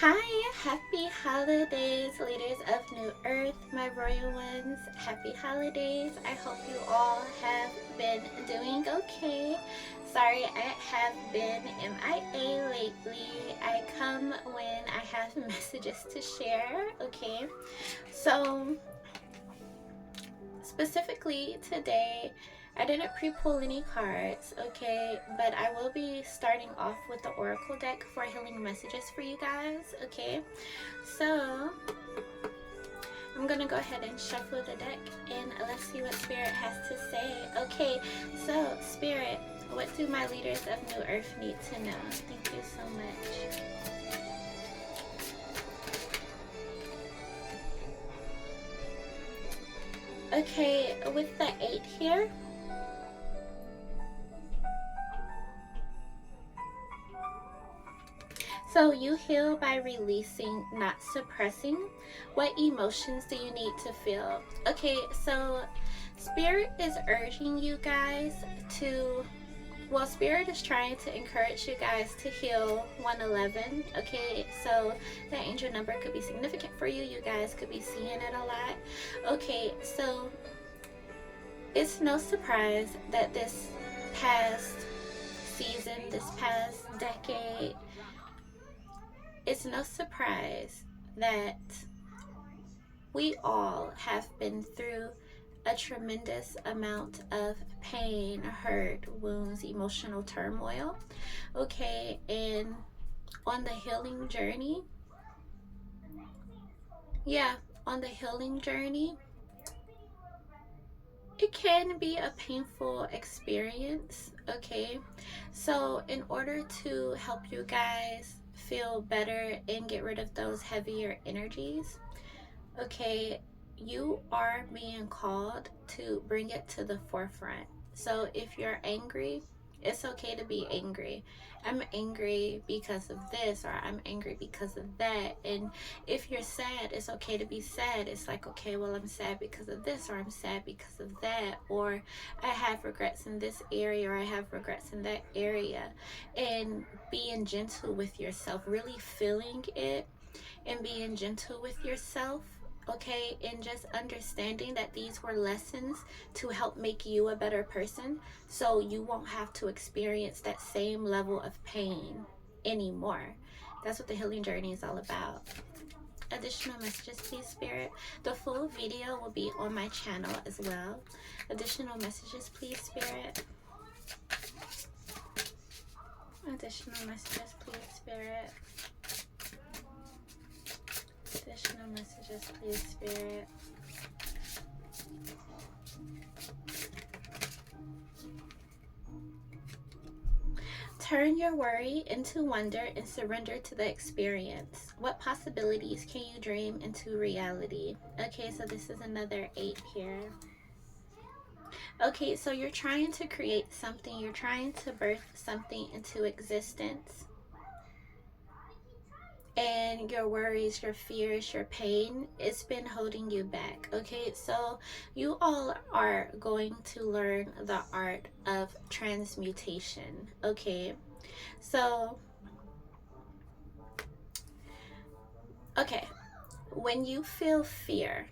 Hi, happy holidays, leaders of New Earth, my royal ones. Happy holidays. I hope you all have been doing okay. Sorry, I have been MIA lately. I come when I have messages to share, okay? So, specifically today, I didn't pre-pull any cards, okay, but I will be starting off with the oracle deck for healing messages for you guys, okay? So I'm gonna go ahead and shuffle the deck and let's see what Spirit has to say. Okay, so Spirit, what do my leaders of New Earth need to know? Thank you so much. Okay, with the 8 here, so you heal by releasing, not suppressing. What emotions do you need to feel? Okay, so Spirit is urging you guys to, well, Spirit is trying to encourage you guys to heal 111. Okay, so that angel number could be significant for you. You guys could be seeing it a lot. Okay, so it's no surprise that this past season, this past decade, it's no surprise that we all have been through a tremendous amount of pain, hurt, wounds, emotional turmoil. Okay, and on the healing journey, yeah, on the healing journey, it can be a painful experience. Okay, so in order to help you guys feel better and get rid of those heavier energies, okay, you are being called to bring it to the forefront. So if you're angry, it's okay to be angry. I'm angry because of this, or I'm angry because of that. And if you're sad, it's okay to be sad. It's like, okay, well, I'm sad because of this, or I'm sad because of that, or I have regrets in this area, or I have regrets in that area. And being gentle with yourself, really feeling it and being gentle with yourself, okay, and just understanding that these were lessons to help make you a better person, so you won't have to experience that same level of pain anymore. That's what the healing journey is all about. Additional messages, please, Spirit. The full video will be on my channel as well. Additional messages, please, Spirit. Additional messages, please, Spirit. Additional messages, please, Spirit. Turn your worry into wonder and surrender to the experience. What possibilities can you dream into reality? Okay, so this is another 8 here. Okay, so you're trying to create something. You're trying to birth something into existence. And your worries, your fears, your pain, it's been holding you back. Okay, so you all are going to learn the art of transmutation. Okay, so okay, when you feel fear,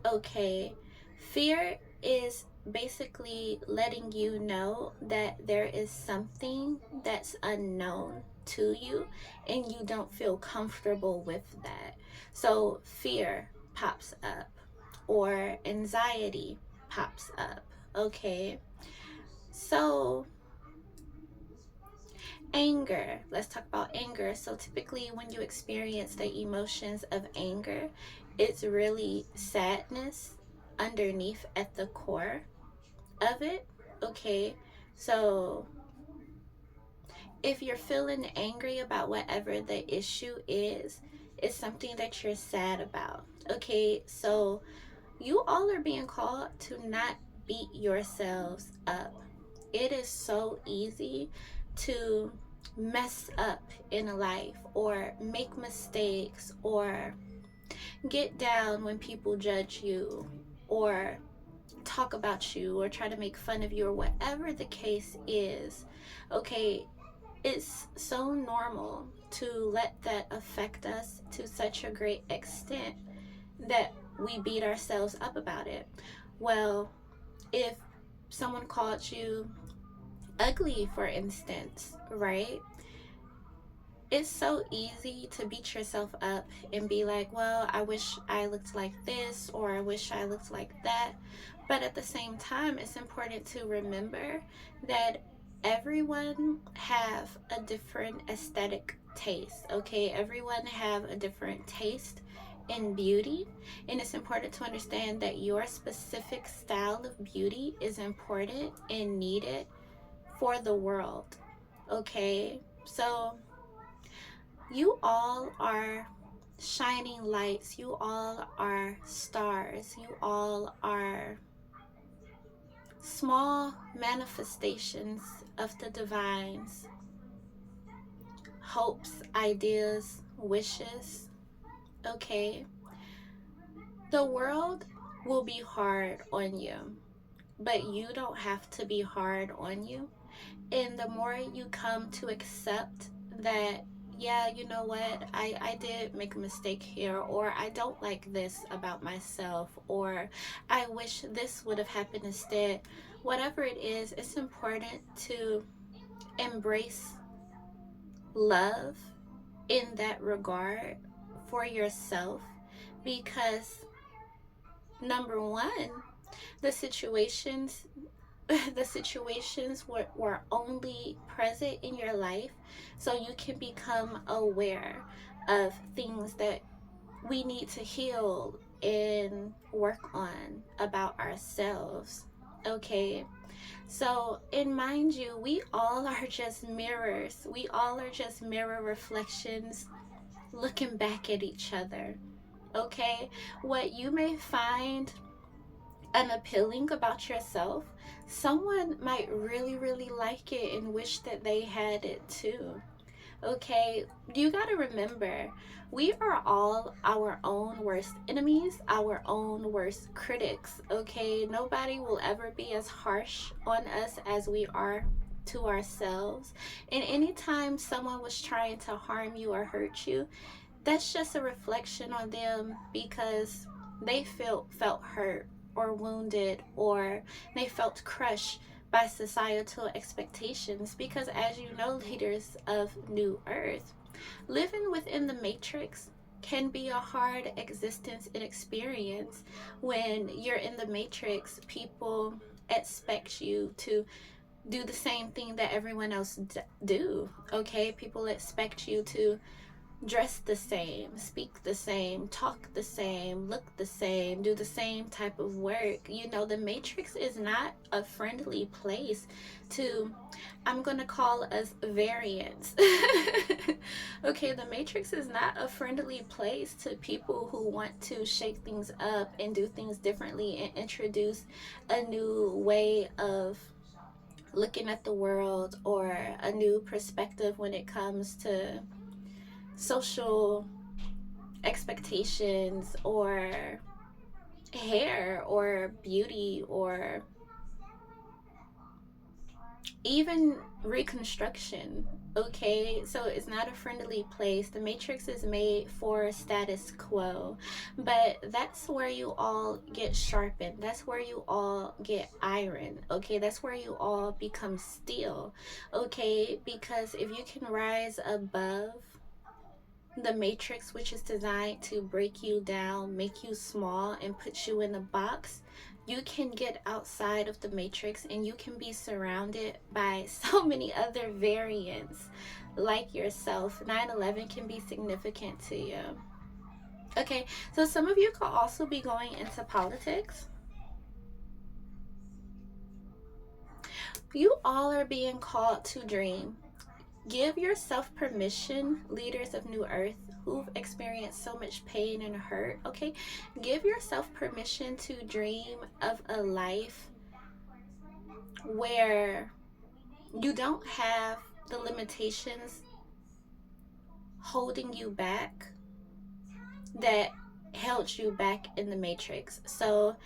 okay, fear is basically letting you know that there is something that's unknown to you and you don't feel comfortable with that. So fear pops up, or anxiety pops up. Okay, so anger, let's talk about anger. So typically when you experience the emotions of anger, it's really sadness underneath at the core of it. Okay, so if you're feeling angry about whatever the issue is, it's something that you're sad about. Okay, so you all are being called to not beat yourselves up. It is so easy to mess up in life, or make mistakes, or get down when people judge you, or talk about you, or try to make fun of you, or whatever the case is. Okay, it's so normal to let that affect us to such a great extent that we beat ourselves up about it? Well, if someone called you ugly, for instance, right? It's so easy to beat yourself up and be like, well, I wish I looked like this, or I wish I looked like that. But at the same time, it's important to remember that everyone have a different aesthetic taste, okay? Everyone have a different taste in beauty, and it's important to understand that your specific style of beauty is important and needed for the world, okay? So you all are shining lights. You all are stars. You all are small manifestations of the divine's hopes, ideas, wishes. Okay? The world will be hard on you, but you don't have to be hard on you. And the more you come to accept that, yeah, you know what, I did make a mistake here, or I don't like this about myself, or I wish this would have happened instead, whatever it is, it's important to embrace love in that regard for yourself, because number one, the situations the situations were only present in your life so you can become aware of things that we need to heal and work on about ourselves. Okay, so, and mind you, we all are just mirrors. We all are just mirror reflections looking back at each other. Okay, what you may find unappealing about yourself, someone might really, really like it and wish that they had it too. Okay, you got to remember, we are all our own worst enemies, our own worst critics. Okay, nobody will ever be as harsh on us as we are to ourselves. And anytime someone was trying to harm you or hurt you, that's just a reflection on them because they felt hurt or wounded, or they felt crushed by societal expectations. Because as you know, leaders of New Earth, living within the matrix can be a hard existence and experience. When you're in the matrix, people expect you to do the same thing that everyone else do. Okay, people expect you to dress the same, speak the same, talk the same, look the same, do the same type of work. You know, the matrix is not a friendly place to, I'm going to call us variants. Okay, the matrix is not a friendly place to people who want to shake things up and do things differently and introduce a new way of looking at the world, or a new perspective when it comes to social expectations, or hair, or beauty, or even reconstruction. Okay, so it's not a friendly place. The matrix is made for status quo, but that's where you all get sharpened. That's where you all get iron. Okay, that's where you all become steel. Okay, because if you can rise above the matrix, which is designed to break you down, make you small, and put you in a box, you can get outside of the matrix and you can be surrounded by so many other variants like yourself. 9/11 can be significant to you. Okay, so some of you could also be going into politics. You all are being called to dream. Give yourself permission, leaders of New Earth who've experienced so much pain and hurt, okay? Give yourself permission to dream of a life where you don't have the limitations holding you back that held you back in the matrix. So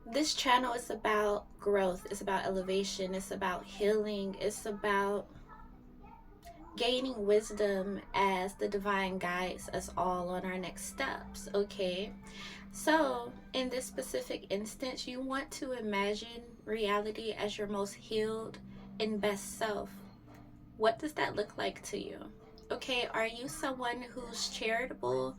this channel is about growth, it's about elevation, it's about healing, it's about gaining wisdom as the divine guides us all on our next steps, okay? So, in this specific instance, you want to imagine reality as your most healed and best self. What does that look like to you? Okay, are you someone who's charitable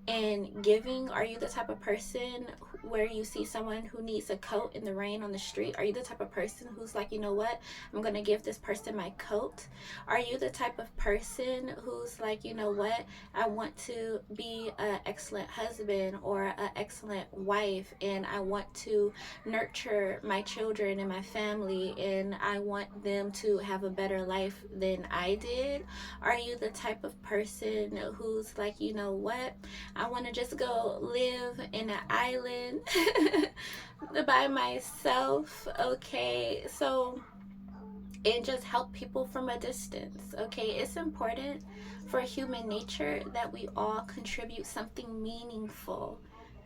and giving? Are you the type of person where you see someone who needs a coat in the rain on the street? Are you the type of person who's like, you know what, I'm gonna give this person my coat? Are you the type of person who's like, you know what, I want to be an excellent husband or an excellent wife, and I want to nurture my children and my family, and I want them to have a better life than I did? Are you the type of person who's like, you know what, I want to just go live in an island by myself, okay? So, and just help people from a distance, okay? It's important for human nature that we all contribute something meaningful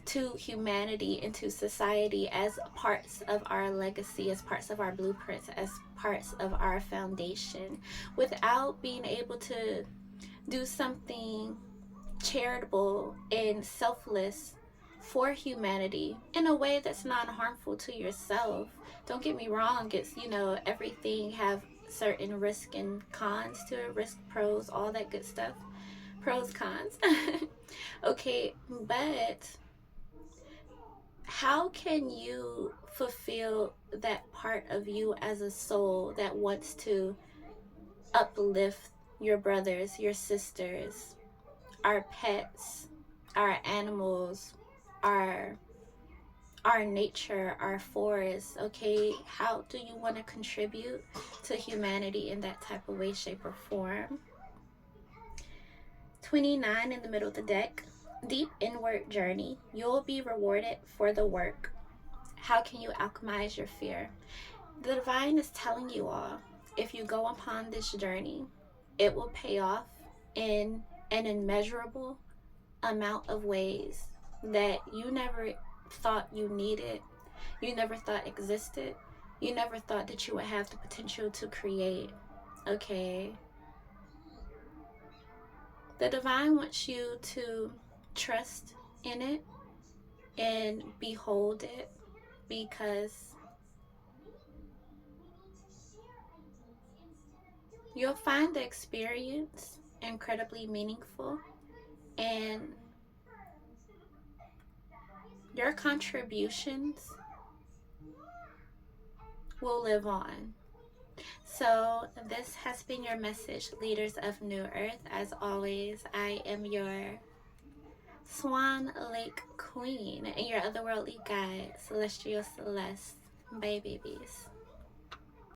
to humanity and to society as parts of our legacy, as parts of our blueprints, as parts of our foundation, without being able to do something charitable and selfless for humanity in a way that's not harmful to yourself. Don't get me wrong, it's, you know, everything have certain risk and cons to it, risk, pros, all that good stuff. Pros, cons. Okay, but how can you fulfill that part of you as a soul that wants to uplift your brothers, your sisters, our pets, our animals, our our nature, our forests, okay? How do you want to contribute to humanity in that type of way, shape, or form? 29 in the middle of the deck. Deep inward journey. You'll be rewarded for the work. How can you alchemize your fear? The divine is telling you all, if you go upon this journey, it will pay off in an immeasurable amount of ways that you never thought you needed, you never thought existed, you never thought that you would have the potential to create. Okay, the divine wants you to trust in it and behold it, because you'll find the experience incredibly meaningful, and your contributions will live on. So, this has been your message, Leaders of New Earth. As always, I am your Swan Lake Queen and your otherworldly guide, Celestial Celeste. Bye, babies.